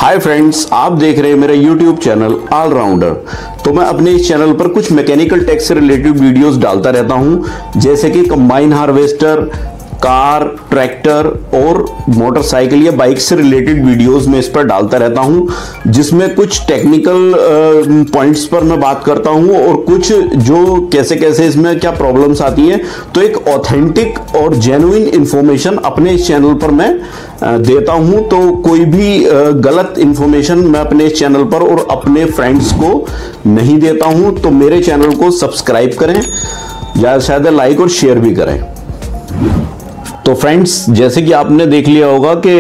Hi friends, आप देख रहे हैं मेरा यूट्यूब चैनल ऑलराउंडर। तो मैं अपने इस चैनल पर कुछ मैकेनिकल टेक से रिलेटेड वीडियोस डालता रहता हूं, जैसे कि कंबाइन हार्वेस्टर, कार, ट्रैक्टर और मोटरसाइकिल या बाइक से रिलेटेड वीडियोस में इस पर डालता रहता हूं, जिसमें कुछ टेक्निकल पॉइंट्स पर मैं बात करता हूं और कुछ जो कैसे कैसे इसमें क्या प्रॉब्लम्स आती हैं। तो एक ऑथेंटिक और जेन्युइन इंफॉर्मेशन अपने इस चैनल पर मैं देता हूं। तो कोई भी गलत इंफॉर्मेशन मैं अपने इस चैनल पर और अपने फ्रेंड्स को नहीं देता हूं। तो मेरे चैनल को सब्सक्राइब करें, ज़्यादा से ज़्यादा लाइक और शेयर भी करें। तो फ्रेंड्स, जैसे कि आपने देख लिया होगा कि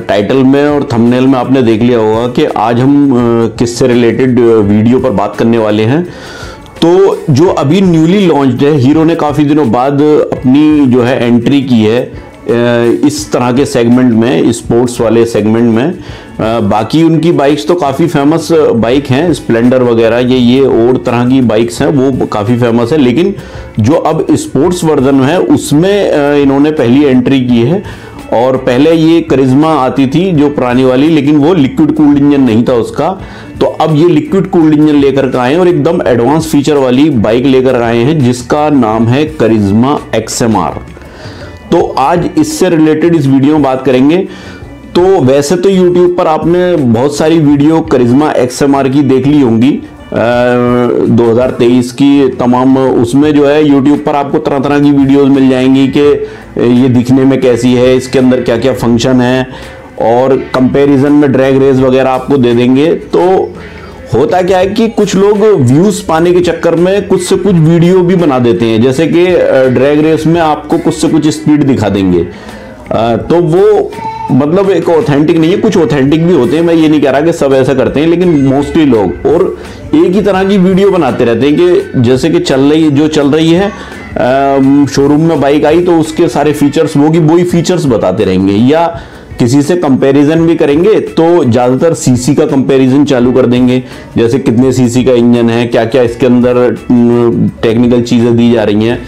टाइटल में और थंबनेल में आपने देख लिया होगा कि आज हम किससे रिलेटेड वीडियो पर बात करने वाले हैं। तो जो अभी न्यूली लॉन्च्ड है, हीरो ने काफ़ी दिनों बाद अपनी जो है एंट्री की है इस तरह के सेगमेंट में, स्पोर्ट्स वाले सेगमेंट में। बाकी उनकी बाइक्स तो काफ़ी फेमस बाइक हैं, स्प्लेंडर वगैरह ये और तरह की बाइक्स हैं, वो काफ़ी फेमस है। लेकिन जो अब स्पोर्ट्स वर्जन है उसमें इन्होंने पहली एंट्री की है। और पहले ये करिश्मा आती थी जो पुरानी वाली, लेकिन वो लिक्विड कूल्ड इंजन नहीं था उसका। तो अब ये लिक्विड कूल्ड इंजन लेकर के आए हैं और एकदम एडवांस फीचर वाली बाइक लेकर आए हैं, जिसका नाम है करिश्मा XMR। तो आज इससे रिलेटेड इस वीडियो में बात करेंगे। तो वैसे तो YouTube पर आपने बहुत सारी वीडियो करिश्मा XMR की देख ली होंगी, 2023 की तमाम। उसमें जो है YouTube पर आपको तरह तरह की वीडियोस मिल जाएंगी कि ये दिखने में कैसी है, इसके अंदर क्या क्या फंक्शन है, और कंपैरिजन में ड्रैग रेस वगैरह आपको दे देंगे। तो होता क्या है कि कुछ लोग व्यूज पाने के चक्कर में कुछ से कुछ वीडियो भी बना देते हैं, जैसे कि ड्रैग रेस में आपको कुछ से कुछ स्पीड दिखा देंगे। तो वो मतलब एक ऑथेंटिक नहीं है, कुछ ऑथेंटिक भी होते हैं। मैं ये नहीं कह रहा कि सब ऐसा करते हैं, लेकिन मोस्टली लोग और एक ही तरह की वीडियो बनाते रहते हैं कि जैसे कि चल रही है शोरूम में बाइक आई तो उसके सारे फीचर्स वही फीचर्स बताते रहेंगे, या किसी से कंपैरिजन भी करेंगे तो ज्यादातर सीसी का कंपैरिजन चालू कर देंगे, जैसे कितने सीसी का इंजन है, क्या क्या इसके अंदर टेक्निकल चीजें दी जा रही हैं।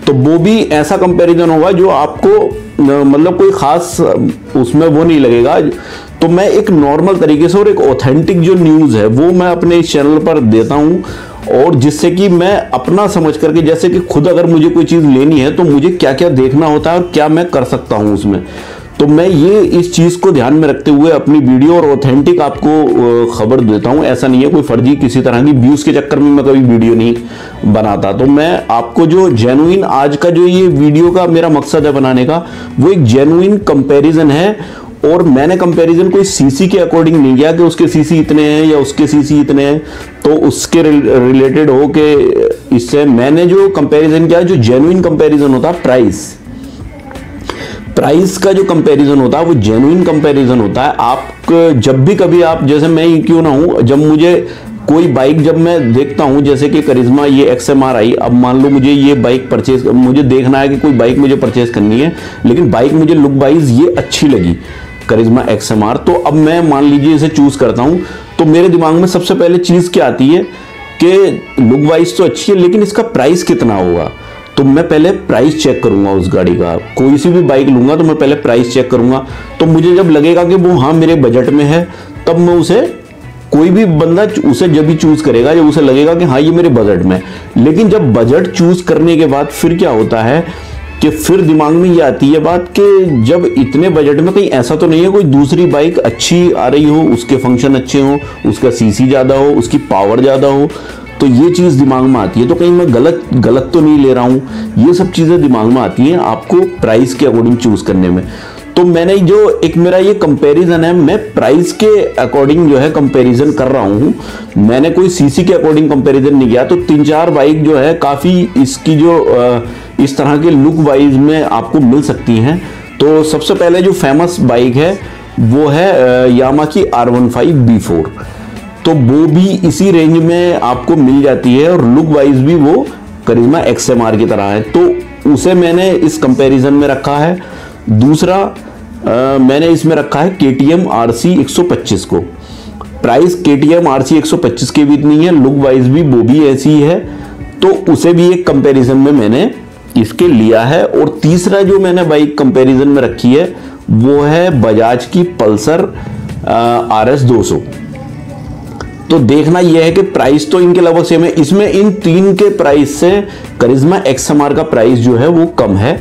तो वो भी ऐसा कंपैरिजन होगा जो आपको मतलब कोई खास उसमें वो नहीं लगेगा। तो मैं एक नॉर्मल तरीके से और एक ऑथेंटिक जो न्यूज है वो मैं अपने इस चैनल पर देता हूं, और जिससे कि मैं अपना समझ करके, जैसे कि खुद अगर मुझे कोई चीज लेनी है तो मुझे क्या क्या देखना होता है और क्या मैं कर सकता हूं उसमें। तो मैं ये इस चीज को ध्यान में रखते हुए अपनी वीडियो और ऑथेंटिक आपको खबर देता हूं। ऐसा नहीं है कोई फर्जी किसी तरह की व्यूज के चक्कर में मैं कभी वीडियो नहीं बनाता। तो मैं आपको जो जेन्युइन आज का जो ये वीडियो का मेरा मकसद है बनाने का, वो एक जेन्युइन कंपैरिजन है। और मैंने कंपैरिजन कोई सीसी के अकॉर्डिंग नहीं किया कि उसके सीसी इतने हैं या उसके सीसी इतने हैं, तो उसके रिलेटेड हो के इससे मैंने जो कंपैरिजन किया, जो जेन्युइन कंपैरिजन होता है प्राइस का जो कंपैरिजन होता है वो जेन्युइन कंपैरिजन होता है। आप जब भी कभी आप, जैसे मैं ही क्यों ना हूं, जब मुझे कोई बाइक जब मैं देखता हूं, जैसे कि करिश्मा ये XMR आई, अब मान लो मुझे ये बाइक परचेज, मुझे देखना है कि कोई बाइक मुझे परचेज करनी है, लेकिन बाइक मुझे लुक वाइज ये अच्छी लगी करिश्मा XMR। तो अब मैं मान लीजिए इसे चूज करता हूं, तो मेरे दिमाग में सबसे पहले चीज क्या आती है कि लुक वाइज तो अच्छी है, लेकिन इसका प्राइस कितना होगा। तो मैं पहले प्राइस चेक करूंगा उस गाड़ी का। कोई सी भी बाइक लूंगा तो मैं पहले प्राइस चेक करूंगा। तो मुझे जब लगेगा कि वो हाँ मेरे बजट में है, तब मैं उसे, कोई भी बंदा उसे जब भी चूज करेगा जब उसे लगेगा कि हाँ ये मेरे बजट में। लेकिन जब बजट चूज करने के बाद फिर क्या होता है कि फिर दिमाग में ये आती है बात कि जब इतने बजट में कहीं ऐसा तो नहीं है कोई दूसरी बाइक अच्छी आ रही हो, उसके फंक्शन अच्छे हो, उसका सीसी ज्यादा हो, उसकी पावर ज्यादा हो, तो ये चीज दिमाग में आती है। तो कहीं मैं गलत तो नहीं ले रहा हूं, ये सब चीजें दिमाग में आती हैं आपको प्राइस के अकॉर्डिंग चूज करने में। तो मैंने जो एक मेरा ये कंपैरिजन है, मैं प्राइस के अकॉर्डिंग जो है कंपैरिजन कर रहा हूं, मैंने कोई सीसी के अकॉर्डिंग कंपैरिजन नहीं किया। तो 3-4 बाइक जो है काफी इसकी जो इस तरह के लुक वाइज में आपको मिल सकती हैं। तो सबसे पहले जो फेमस बाइक है वो है यामा की R15 B4। तो वो भी इसी रेंज में आपको मिल जाती है और लुक वाइज भी वो करिश्मा XMR की तरह है। तो उसे मैंने इस कंपैरिजन में रखा है। दूसरा मैंने इसमें रखा है KTM RC 125 को। प्राइस KTM RC 125 की भी इतनी है, लुक वाइज भी वो भी ऐसी है, तो उसे भी एक कंपैरिजन में मैंने इसके लिया है। और तीसरा जो मैंने बाइक कंपैरिजन में रखी है वो है बजाज की पल्सर RS 200। तो देखना यह है कि प्राइस तो इनके लगभग सेम है। इसमें इन तीन के प्राइस से करिश्मा XMR का प्राइस जो है वो कम है,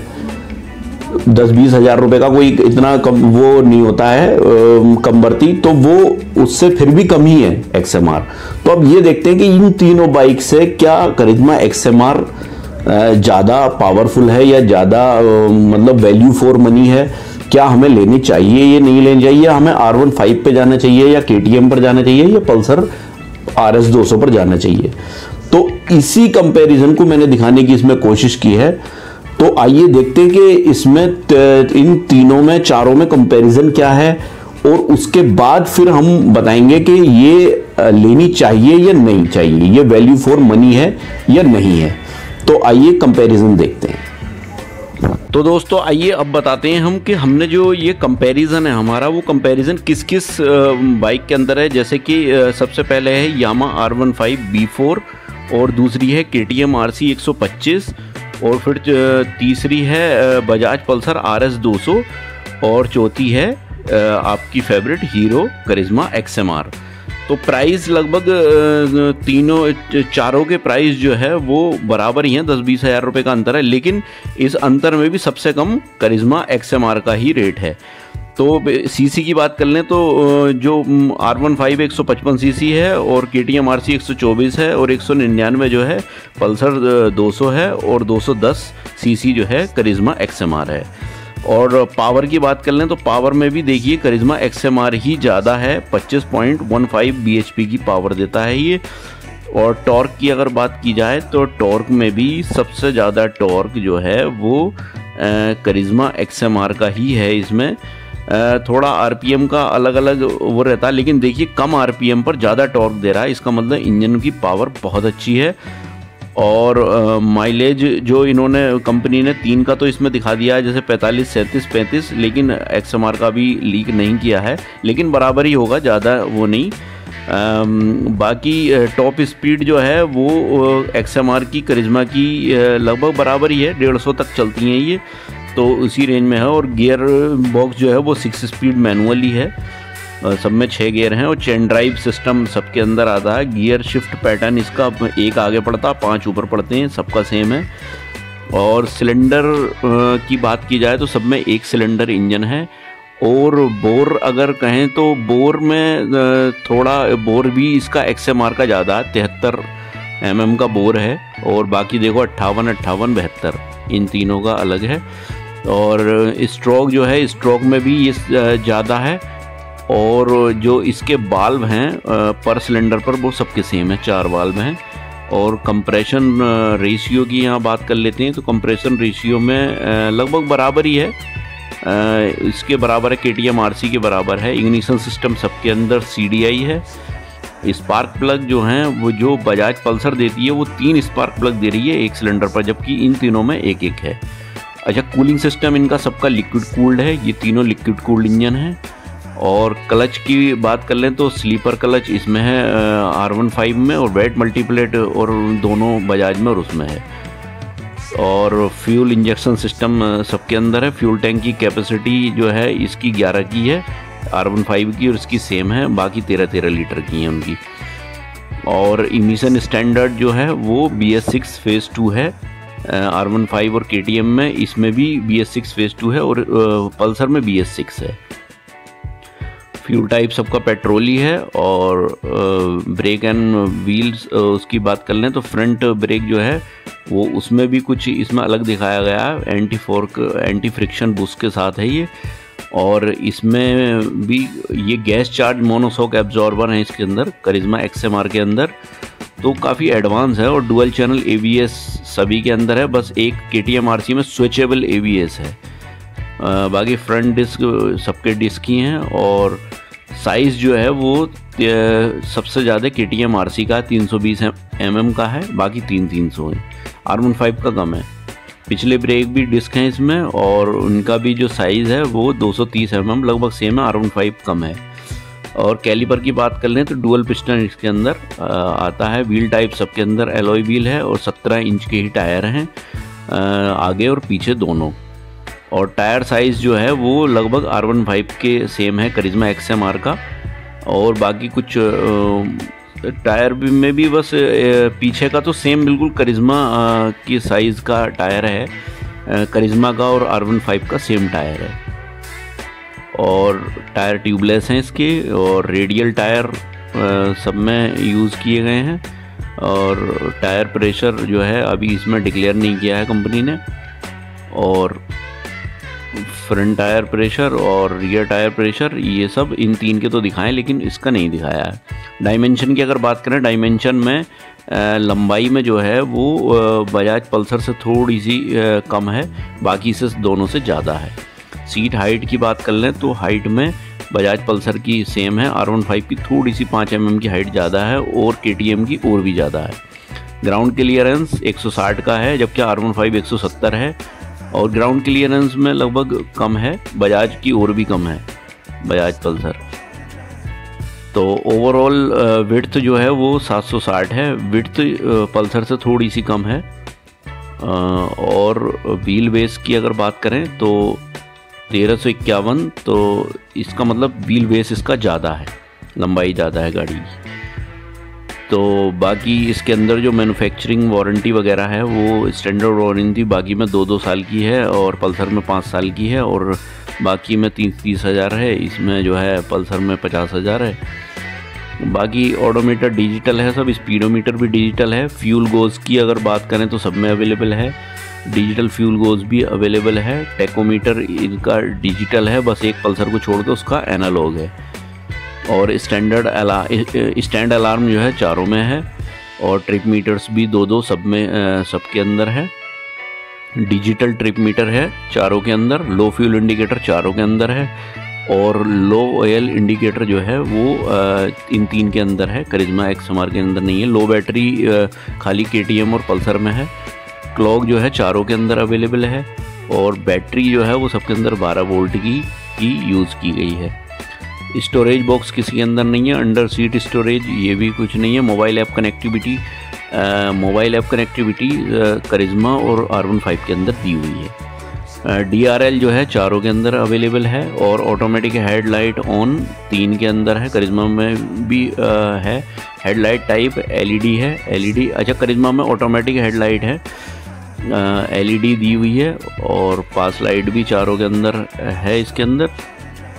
10-20 हजार रुपए का कोई इतना कम वो नहीं होता है कम बढ़ती, तो वो उससे फिर भी कम ही है XMR। तो अब ये देखते हैं कि इन तीनों बाइक से क्या करिश्मा XMR ज़्यादा पावरफुल है या ज़्यादा मतलब वैल्यू फॉर मनी है, क्या हमें लेनी चाहिए या नहीं लेनी चाहिए, हमें R15 पे जाना चाहिए या KTM पर जाना चाहिए या पल्सर RS 200 पर जाना चाहिए। तो इसी कंपैरिजन को मैंने दिखाने की इसमें कोशिश की है। तो आइए देखते हैं कि इसमें इन तीनों में चारों में कंपैरिजन क्या है, और उसके बाद फिर हम बताएंगे कि ये लेनी चाहिए या नहीं चाहिए, ये वैल्यू फॉर मनी है या नहीं है। तो आइए कंपैरिजन देखते हैं। तो दोस्तों आइए अब बताते हैं हम कि हमने जो ये कंपैरिजन है हमारा, वो कंपैरिजन किस किस बाइक के अंदर है। जैसे कि सबसे पहले है यामाहा R15 B4, और दूसरी है KTM RC 125, और फिर तीसरी है बजाज पल्सर RS 200, और चौथी है आपकी फेवरेट हीरो करिश्मा XMR। तो प्राइस लगभग चारों के प्राइस जो है वो बराबर ही हैं, 10-20 हजार रुपये का अंतर है, लेकिन इस अंतर में भी सबसे कम करिश्मा XMR का ही रेट है। तो सीसी की बात कर लें तो जो R15 155 सीसी है, और KTM RC 124 है, और 199 जो है पल्सर 200 है, और 210 सीसी जो है करिश्मा XMR है। और पावर की बात कर लें तो पावर में भी देखिए करिश्मा XMR ही ज़्यादा है, 25.15 bhp की पावर देता है ये। और टॉर्क की अगर बात की जाए तो टॉर्क में भी सबसे ज़्यादा टॉर्क जो है वो करिश्मा XMR का ही है। इसमें थोड़ा RPM का अलग अलग वो रहता है, लेकिन देखिए कम RPM पर ज़्यादा टॉर्क दे रहा है, इसका मतलब इंजन की पावर बहुत अच्छी है। और माइलेज जो इन्होंने कंपनी ने 3 का तो इसमें दिखा दिया है, जैसे 45, 37, 35, लेकिन XMR का भी लीक नहीं किया है, लेकिन बराबर ही होगा, ज़्यादा वो नहीं। बाकी टॉप स्पीड जो है वो XMR की करिश्मा की लगभग बराबर ही है, 150 तक चलती हैं ये, तो उसी रेंज में है। और गियर बॉक्स जो है वो 6 स्पीड मैनुअल ही है, सब में 6 गियर हैं, और चेन ड्राइव सिस्टम सबके अंदर आता है। गियर शिफ्ट पैटर्न इसका एक आगे पड़ता, 5 ऊपर पड़ते हैं, सबका सेम है। और सिलेंडर की बात की जाए तो सब में 1 सिलेंडर इंजन है। और बोर अगर कहें तो बोर में थोड़ा बोर भी इसका XMR का ज़्यादा है, 73 mm का बोर है, और बाकी देखो 58, 58, 72 इन तीनों का अलग है। और स्ट्रोक जो है, स्ट्रोक में भी ये ज़्यादा है। और जो इसके बाल्व हैं पर सिलेंडर पर वो सबके सेम है, 4 बाल्व हैं। और कंप्रेशन रेशियो की यहाँ बात कर लेते हैं तो कंप्रेशन रेशियो में लगभग बराबर ही है, इसके बराबर है, KTM RC के बराबर है। इग्निशन सिस्टम सबके अंदर CDI है। स्पार्क प्लग जो हैं वो जो बजाज पल्सर देती है वो 3 स्पार्क प्लग दे रही है 1 सिलेंडर पर, जबकि इन तीनों में 1-1 है। अच्छा, कूलिंग सिस्टम इनका सबका लिक्विड कूल्ड है, ये तीनों लिक्विड कूल्ड इंजन है। और क्लच की बात कर लें तो स्लीपर क्लच इसमें है R15 में, और वेट मल्टीप्लेट और दोनों बजाज में और उसमें है। और फ्यूल इंजेक्शन सिस्टम सबके अंदर है। फ्यूल टैंक की कैपेसिटी जो है इसकी 11 की है R15 की, और इसकी सेम है, बाकी 13-13 लीटर की हैं उनकी। और इमिशन स्टैंडर्ड जो है वो BS6 फेज़ 2 है R15 और KTM में, इसमें भी BS6 फेज़ 2 है, और पल्सर में BS6 है। फ्यूल टाइप सबका पेट्रोली है। और ब्रेक एंड व्हील्स उसकी बात कर लें तो फ्रंट ब्रेक जो है वो उसमें भी कुछ इसमें अलग दिखाया गया है, एंटी फ्रिक्शन बुश के साथ है ये। और इसमें भी ये गैस चार्ज मोनोशॉक एब्जॉर्बर है इसके अंदर, करिश्मा XMR के अंदर, तो काफ़ी एडवांस है। और डुअल चैनल ABS सभी के अंदर है, बस एक KTM RC में स्विचेबल ABS है। बाकी फ्रंट डिस्क सबके डिस्क ही हैं। और साइज़ जो है वो सबसे ज़्यादा KTM RC का 320 mm का है, बाकी 300 है। R15 का कम है। पिछले ब्रेक भी डिस्क हैं इसमें, और उनका भी जो साइज़ है वो 230 mm लगभग सेम है, R15 कम है। और कैलिपर की बात कर लें तो डुअल पिस्टन इसके अंदर आता है। व्हील टाइप सबके अंदर एलॉय व्हील है, और 17 इंच के ही टायर हैं आगे और पीछे दोनों। और टायर साइज़ जो है वो लगभग R15 के सेम है करिश्मा XMR का। और बाकी कुछ टायर में भी बस पीछे का तो सेम बिल्कुल करिश्मा की साइज़ का टायर है, करिश्मा का और R15 का सेम टायर है। और टायर ट्यूबलेस हैं इसके, और रेडियल टायर सब में यूज़ किए गए हैं। और टायर प्रेशर जो है अभी इसमें डिक्लेयर नहीं किया है कंपनी ने। और फ्रंट टायर प्रेशर और रियर टायर प्रेशर ये सब इन तीन के तो दिखाएं, लेकिन इसका नहीं दिखाया है। डायमेंशन की अगर बात करें, डायमेंशन में लंबाई में जो है वो बजाज पल्सर से थोड़ी सी कम है, बाकी से दोनों से ज़्यादा है। सीट हाइट की बात कर लें तो हाइट में बजाज पल्सर की सेम है, R15 की थोड़ी सी 5 mm की हाइट ज़्यादा है और KTM की और भी ज़्यादा है। ग्राउंड क्लियरेंस 160 का है, जबकि R15 170 है। और ग्राउंड क्लियरेंस में लगभग कम है, बजाज की और भी कम है बजाज पल्सर। तो ओवरऑल विड्थ जो है वो 760 है, विड्थ पल्सर से थोड़ी सी कम है। और व्हील बेस की अगर बात करें तो 1351, तो इसका मतलब व्हील बेस इसका ज़्यादा है, लंबाई ज़्यादा है गाड़ी की। तो बाकी इसके अंदर जो मैन्युफैक्चरिंग वारंटी वगैरह है वो स्टैंडर्ड वारंटी बाकी में 2-2 साल की है, और पल्सर में 5 साल की है, और बाकी में 30,000 है, इसमें जो है पल्सर में 50,000 है। बाकी ऑडोमीटर डिजिटल है सब, स्पीडोमीटर भी डिजिटल है। फ्यूल गोज की अगर बात करें तो सब में अवेलेबल है, डिजिटल फ्यूल गोज भी अवेलेबल है। टेकोमीटर इनका डिजिटल है, बस एक पल्सर को छोड़ के उसका एनालॉग है। और स्टैंड अलार्म जो है चारों में है, और ट्रिप मीटर्स भी 2-2 सब में सबके अंदर है। डिजिटल ट्रिप मीटर है चारों के अंदर, लो फ्यूल इंडिकेटर चारों के अंदर है, और लो ऑयल इंडिकेटर जो है वो इन तीन के अंदर है, करिश्मा XMR के अंदर नहीं है। लो बैटरी खाली KTM और पल्सर में है। क्लॉक जो है चारों के अंदर अवेलेबल है, और बैटरी जो है वो सबके अंदर 12 वोल्ट की ही यूज़ की गई है। स्टोरेज बॉक्स किसी के अंदर नहीं है, अंडर सीट स्टोरेज ये भी कुछ नहीं है। मोबाइल ऐप कनेक्टिविटी करिश्मा और R15 के अंदर दी हुई है। DRL जो है चारों के अंदर अवेलेबल है, और ऑटोमेटिक हेडलाइट ऑन 3 के अंदर है, करिश्मा में भी है। हेडलाइट टाइप LED है, LED अच्छा करिश्मा में ऑटोमेटिक हेडलाइट है, LED दी हुई है, और पास लाइट भी चारों के अंदर है इसके अंदर।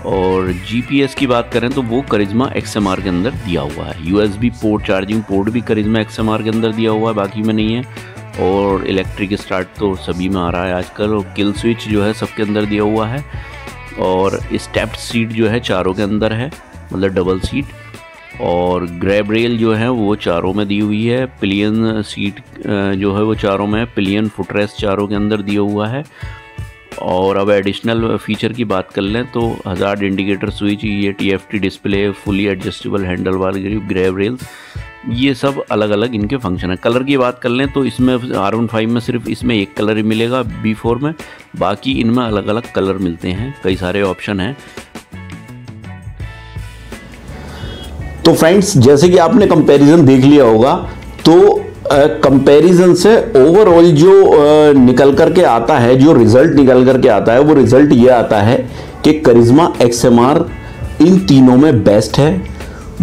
और GPS की बात करें तो वो करिश्मा XMR के अंदर दिया हुआ है। USB पोर्ट, चार्जिंग पोर्ट भी करिश्मा XMR के अंदर दिया हुआ है, बाकी में नहीं है। और इलेक्ट्रिक स्टार्ट तो सभी में आ रहा है आजकल, और किल स्विच जो है सबके अंदर दिया हुआ है। और स्टेप्ड सीट जो है चारों के अंदर है, मतलब डबल सीट। और ग्रैब रेल जो है वो चारों में दी हुई है। पिलियन सीट जो है वो चारों में है, पिलियन फुटरेस्ट चारों के अंदर दिया हुआ है। और अब एडिशनल फीचर की बात कर लें तो हज़ार्ड इंडिकेटर स्विच, ये TFT display, fully adjustable handle bar grip, grab rails, ये सब अलग अलग इनके फंक्शन है। कलर की बात कर लें तो इसमें R15 में सिर्फ इसमें एक कलर ही मिलेगा B4 में, बाकी इनमें अलग अलग कलर मिलते हैं, कई सारे ऑप्शन हैं। तो फ्रेंड्स, जैसे कि आपने कंपैरिजन देख लिया होगा, तो कंपैरिजन से ओवरऑल जो निकल करके आता है, जो रिजल्ट निकल करके आता है, वो रिजल्ट ये आता है कि करिश्मा XMR इन तीनों में बेस्ट है।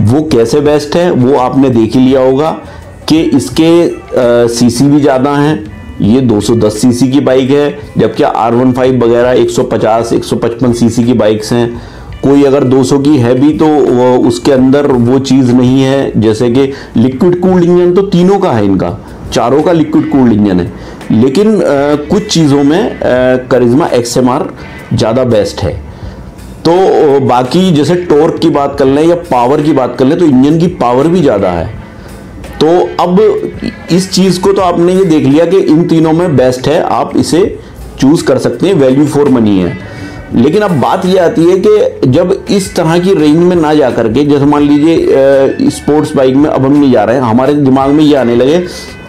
वो कैसे बेस्ट है वो आपने देख ही लिया होगा कि इसके सीसी भी ज़्यादा हैं, ये 210 सीसी की बाइक है, जबकि R15 वगैरह 150-155 सीसी की बाइक्स हैं। कोई अगर 200 की है भी तो उसके अंदर वो चीज़ नहीं है, जैसे कि लिक्विड कूल्ड इंजन तो तीनों का है, इनका चारों का लिक्विड कूल्ड इंजन है, लेकिन कुछ चीज़ों में करिश्मा XMR ज़्यादा बेस्ट है। तो बाकी जैसे टॉर्क की बात कर लें या पावर की बात कर लें तो इंजन की पावर भी ज़्यादा है। तो अब इस चीज़ को तो आपने ये देख लिया कि इन तीनों में बेस्ट है, आप इसे चूज़ कर सकते हैं, वैल्यू फॉर मनी है। लेकिन अब बात ये आती है कि जब इस तरह की रेंज में ना जा करके, जैसे मान लीजिए स्पोर्ट्स बाइक में अब हम नहीं जा रहे हैं, हमारे दिमाग में ये आने लगे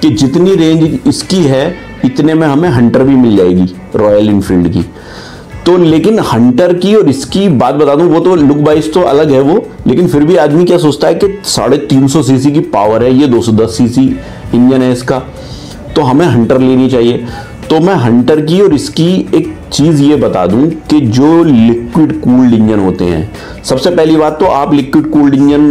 कि जितनी रेंज इसकी है इतने में हमें हंटर भी मिल जाएगी रॉयल इनफील्ड की। तो लेकिन हंटर की और इसकी बात बता दूं, वो तो लुक वाइज तो अलग है वो, लेकिन फिर भी आदमी क्या सोचता है कि 350 सीसी की पावर है, ये 210 सीसी इंजन है इसका, तो हमें हंटर लेनी चाहिए। तो मैं हंटर की और इसकी एक चीज़ ये बता दूं कि जो लिक्विड कूल्ड इंजन होते हैं, सबसे पहली बात तो आप लिक्विड कूल्ड इंजन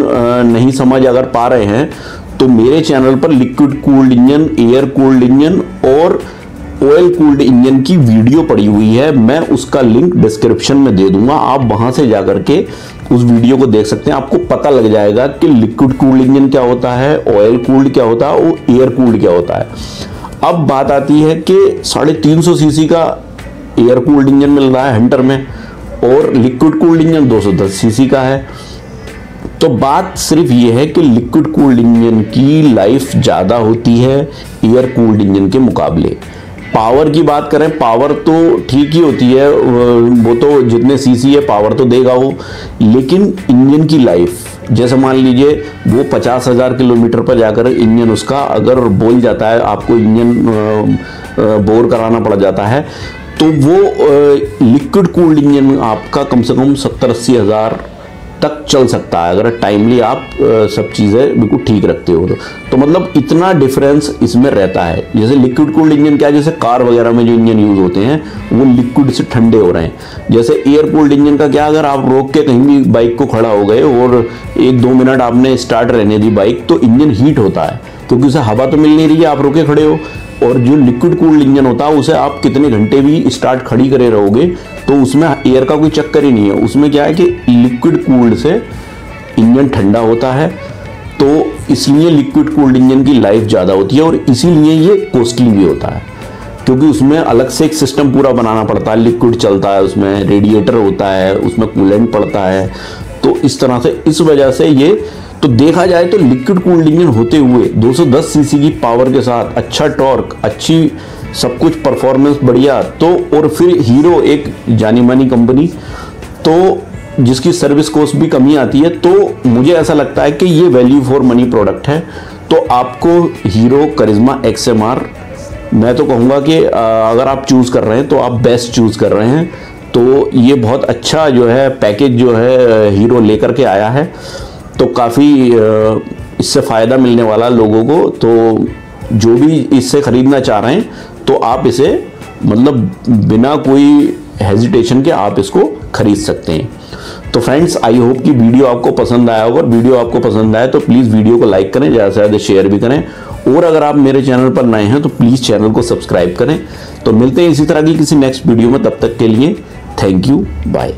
नहीं समझ अगर पा रहे हैं तो मेरे चैनल पर liquid cooled engine, air cooled engine और ऑयल कूल्ड इंजन की वीडियो पड़ी हुई है। मैं उसका लिंक डिस्क्रिप्शन में दे दूंगा, आप वहां से जाकर के उस वीडियो को देख सकते हैं। आपको पता लग जाएगा कि लिक्विड कूल्ड इंजन क्या होता है, ऑयल कूल्ड क्या होता है और एयर कूल्ड क्या होता है। अब बात आती है कि 350 सीसी का एयर कूल्ड इंजन मिल रहा है हंटर में और लिक्विड कूल्ड इंजन 210 सीसी का है। तो बात सिर्फ ये है कि लिक्विड कूल्ड इंजन की लाइफ ज़्यादा होती है एयर कूल्ड इंजन के मुकाबले। पावर की बात करें, पावर तो ठीक ही होती है, वो तो जितने सीसी है पावर तो देगा वो, लेकिन इंजन की लाइफ, जैसे मान लीजिए वो 50,000 किलोमीटर पर जाकर इंजन उसका अगर बोल जाता है, आपको इंजन बोर कराना पड़ जाता है, तो वो लिक्विड कूल्ड इंजन आपका कम से कम 70-80 हज़ार तक चल सकता है अगर टाइमली आप सब चीज़ें बिल्कुल ठीक रखते हो तो मतलब इतना डिफरेंस इसमें रहता है। जैसे लिक्विड कूल्ड इंजन क्या है, जैसे कार वगैरह में जो इंजन यूज़ होते हैं वो लिक्विड से ठंडे हो रहे हैं। जैसे एयर कूल्ड इंजन का क्या, अगर आप रोक के कहीं भी बाइक को खड़ा हो गए और 1-2 मिनट आपने स्टार्ट रहने दी बाइक, तो इंजन हीट होता है क्योंकि उसे हवा तो मिल नहीं रही है, आप रोके खड़े हो। और जो लिक्विड कूल्ड इंजन होता है उसे आप कितने घंटे भी स्टार्ट खड़ी करे रहोगे तो उसमें एयर का कोई चक्कर ही नहीं है। उसमें क्या है कि लिक्विड कूल्ड से इंजन ठंडा होता है, तो इसलिए लिक्विड कूल्ड इंजन की लाइफ ज़्यादा होती है और इसीलिए ये कॉस्टली भी होता है क्योंकि उसमें अलग से एक सिस्टम पूरा बनाना पड़ता है। लिक्विड चलता है, उसमें रेडिएटर होता है, उसमें कूलेंट पड़ता है, तो इस तरह से इस वजह से ये तो देखा जाए तो लिक्विड कूल्ड इंजन होते हुए 210 सीसी की पावर के साथ अच्छा टॉर्क, अच्छी सब कुछ परफॉर्मेंस बढ़िया, तो और फिर हीरो एक जानी मानी कंपनी तो जिसकी सर्विस कॉस्ट भी कमी आती है, तो मुझे ऐसा लगता है कि ये वैल्यू फॉर मनी प्रोडक्ट है। तो आपको हीरो करिश्मा XMR मैं तो कहूँगा कि अगर आप चूज़ कर रहे हैं तो आप बेस्ट चूज़ कर रहे हैं। तो ये बहुत अच्छा जो है पैकेज जो है हीरो लेकर के आया है, तो काफ़ी इससे फ़ायदा मिलने वाला लोगों को। तो जो भी इससे ख़रीदना चाह रहे हैं तो आप इसे मतलब बिना कोई हेजिटेशन के आप इसको ख़रीद सकते हैं। तो फ्रेंड्स, आई होप कि वीडियो आपको पसंद आया होगा। वीडियो आपको पसंद आए तो प्लीज़ वीडियो को लाइक करें, ज़्यादा से ज़्यादा शेयर भी करें, और अगर आप मेरे चैनल पर नए हैं तो प्लीज़ चैनल को सब्सक्राइब करें। तो मिलते हैं इसी तरह की किसी नेक्स्ट वीडियो में, तब तक के लिए थैंक यू, बाय।